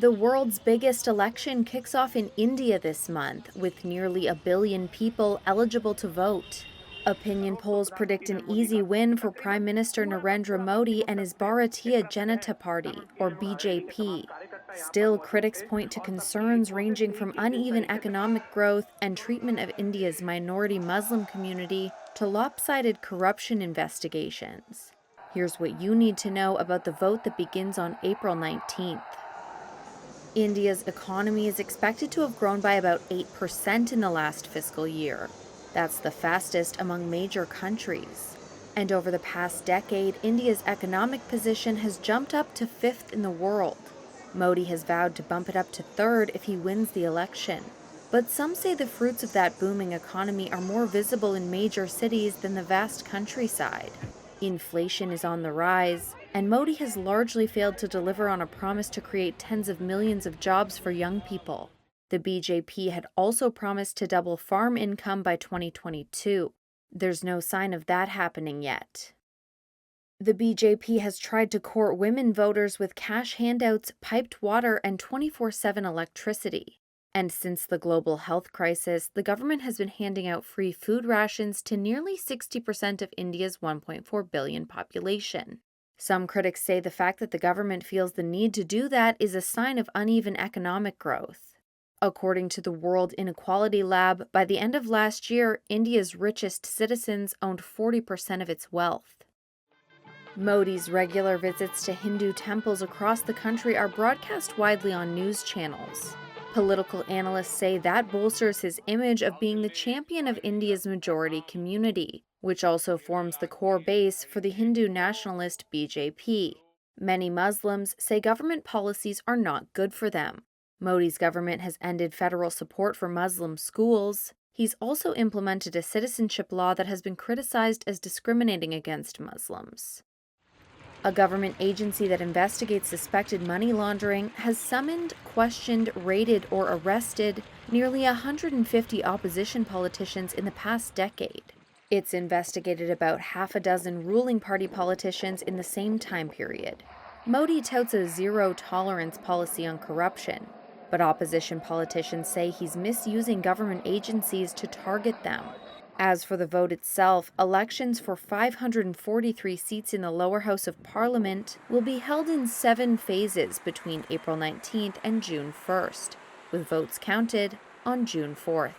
The world's biggest election kicks off in India this month, with nearly a billion people eligible to vote. Opinion polls predict an easy win for Prime Minister Narendra Modi and his Bharatiya Janata Party, or BJP. Still, critics point to concerns ranging from uneven economic growth and treatment of India's minority Muslim community to lopsided corruption investigations. Here's what you need to know about the vote that begins on April 19th. India's economy is expected to have grown by about 8% in the last fiscal year. That's the fastest among major countries. And over the past decade, India's economic position has jumped up to fifth in the world. Modi has vowed to bump it up to third if he wins the election. But some say the fruits of that booming economy are more visible in major cities than the vast countryside. Inflation is on the rise, and Modi has largely failed to deliver on a promise to create tens of millions of jobs for young people. The BJP had also promised to double farm income by 2022. There's no sign of that happening yet. The BJP has tried to court women voters with cash handouts, piped water, and 24/7 electricity. And since the global health crisis, the government has been handing out free food rations to nearly 60% of India's 1.4 billion population. Some critics say the fact that the government feels the need to do that is a sign of uneven economic growth. According to the World Inequality Lab, by the end of last year, India's richest citizens owned 40% of its wealth. Modi's regular visits to Hindu temples across the country are broadcast widely on news channels. Political analysts say that bolsters his image of being the champion of India's majority community, which also forms the core base for the Hindu nationalist BJP. Many Muslims say government policies are not good for them. Modi's government has ended federal support for Muslim schools. He's also implemented a citizenship law that has been criticized as discriminating against Muslims. A government agency that investigates suspected money laundering has summoned, questioned, raided, or arrested nearly 150 opposition politicians in the past decade. It's investigated about half a dozen ruling party politicians in the same time period. Modi touts a zero-tolerance policy on corruption, but opposition politicians say he's misusing government agencies to target them. As for the vote itself, elections for 543 seats in the lower house of parliament will be held in 7 phases between April 19th and June 1st, with votes counted on June 4th.